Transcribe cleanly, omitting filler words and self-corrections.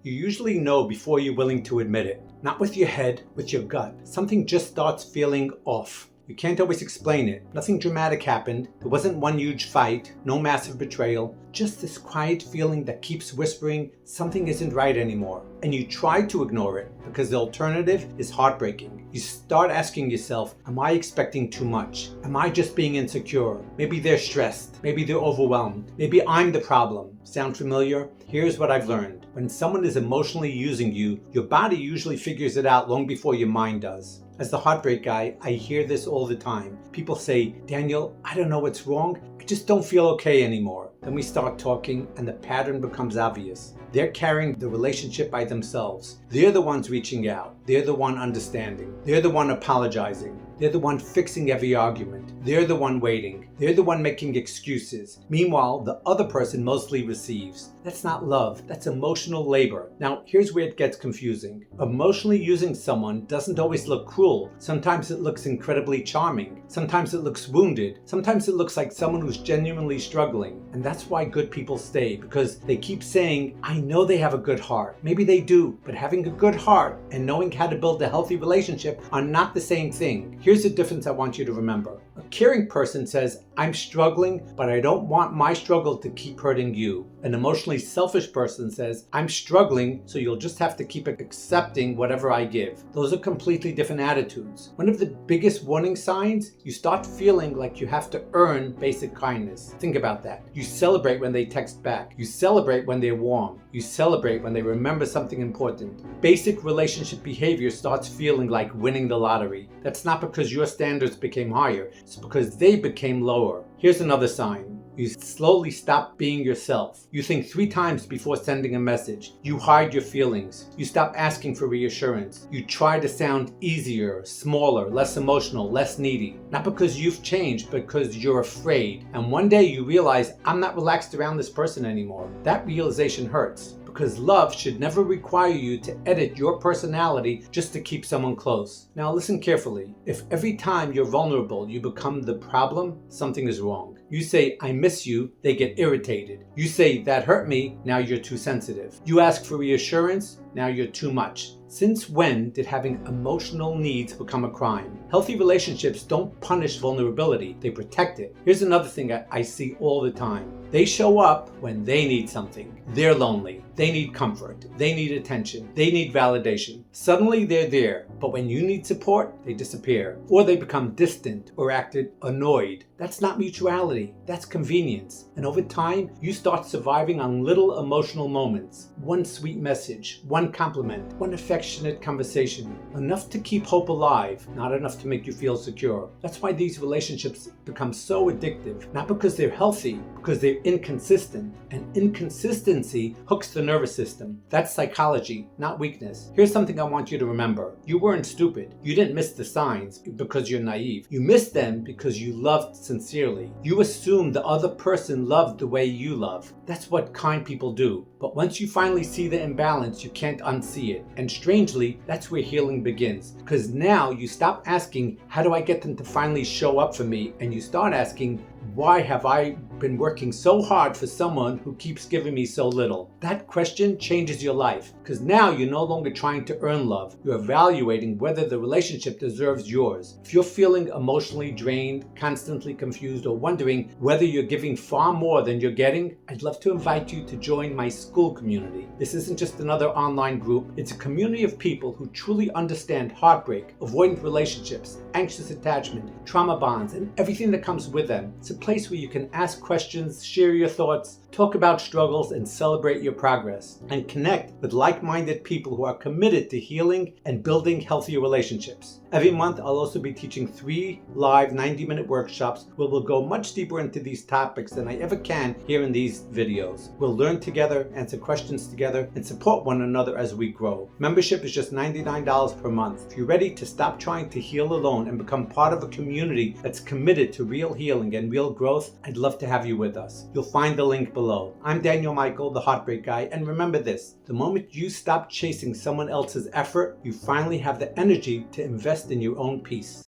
You usually know before you're willing to admit it. Not with your head, with your gut. Something just starts feeling off. You can't always explain it. Nothing dramatic happened. There wasn't one huge fight, no massive betrayal. Just this quiet feeling that keeps whispering something isn't right anymore. And you try to ignore it because the alternative is heartbreaking. You start asking yourself, am I expecting too much? Am I just being insecure? Maybe they're stressed. Maybe they're overwhelmed. Maybe I'm the problem. Sound familiar? Here's what I've learned. When someone is emotionally using you, your body usually figures it out long before your mind does. As the heartbreak guy, I hear this all the time. People say, Daniel, I don't know what's wrong. I just don't feel okay anymore. Then we start talking and the pattern becomes obvious. They're carrying the relationship by themselves. They're the ones reaching out. They're the one understanding. They're the one apologizing. They're the one fixing every argument. They're the one waiting. They're the one making excuses. Meanwhile, the other person mostly receives. That's not love. That's emotional labor. Now, here's where it gets confusing. Emotionally using someone doesn't always look cruel. Sometimes it looks incredibly charming. Sometimes it looks wounded. Sometimes it looks like someone who's genuinely struggling. And that's why good people stay, because they keep saying, I know they have a good heart. Maybe they do, but having a good heart and knowing how to build a healthy relationship are not the same thing. Here's the difference I want you to remember. A caring person says, I'm struggling, but I don't want my struggle to keep hurting you. An emotionally selfish person says, I'm struggling, so you'll just have to keep accepting whatever I give. Those are completely different attitudes. One of the biggest warning signs, you start feeling like you have to earn basic kindness. Think about that. You celebrate when they text back. You celebrate when they're warm. You celebrate when they remember something important. Basic relationship behavior starts feeling like winning the lottery. That's not because your standards became higher. It's because they became lower. Here's another sign. You slowly stop being yourself. You think 3 times before sending a message. You hide your feelings. You stop asking for reassurance. You try to sound easier, smaller, less emotional, less needy. Not because you've changed, but because you're afraid. And one day you realize, I'm not relaxed around this person anymore. That realization hurts. Because love should never require you to edit your personality just to keep someone close. Now listen carefully. If every time you're vulnerable you become the problem, something is wrong. You say, I miss you, they get irritated. You say, that hurt me, now you're too sensitive. You ask for reassurance, now you're too much. Since when did having emotional needs become a crime? Healthy relationships don't punish vulnerability, they protect it. Here's another thing I see all the time. They show up when they need something. They're lonely. They need comfort. They need attention. They need validation. Suddenly they're there, but when you need support, they disappear. Or they become distant or acted annoyed. That's not mutuality. That's convenience. And over time, you start surviving on little emotional moments. One sweet message, one compliment, one affectionate conversation. Enough to keep hope alive, not enough to make you feel secure. That's why these relationships become so addictive. Not because they're healthy, because they're inconsistent. And inconsistency hooks the nervous system. That's psychology, not weakness. Here's something I want you to remember. You weren't stupid. You didn't miss the signs because you're naive. You missed them because you loved sincerely. You assumed the other person loved the way you love. That's what kind people do. But once you finally see the imbalance, you can't unsee it. And strangely, that's where healing begins. Because now you stop asking, how do I get them to finally show up for me? And you start asking, why have I been working so hard for someone who keeps giving me so little? That question changes your life, because now you're no longer trying to earn love. You're evaluating whether the relationship deserves yours. If you're feeling emotionally drained, constantly confused, or wondering whether you're giving far more than you're getting, I'd love to invite you to join my Skool community. This isn't just another online group. It's a community of people who truly understand heartbreak, avoidant relationships, anxious attachment, trauma bonds, and everything that comes with them. It's a place where you can ask questions, share your thoughts, talk about struggles, and celebrate your progress, and connect with like-minded people who are committed to healing and building healthier relationships. Every month, I'll also be teaching 3 live 90-minute workshops where we'll go much deeper into these topics than I ever can here in these videos. We'll learn together, answer questions together, and support one another as we grow. Membership is just $99 per month. If you're ready to stop trying to heal alone and become part of a community that's committed to real healing and real growth, I'd love to have you with us. You'll find the link below. I'm Daniel Michael, the Heartbreak Guy, and remember this: the moment you stop chasing someone else's effort, you finally have the energy to invest in your own peace.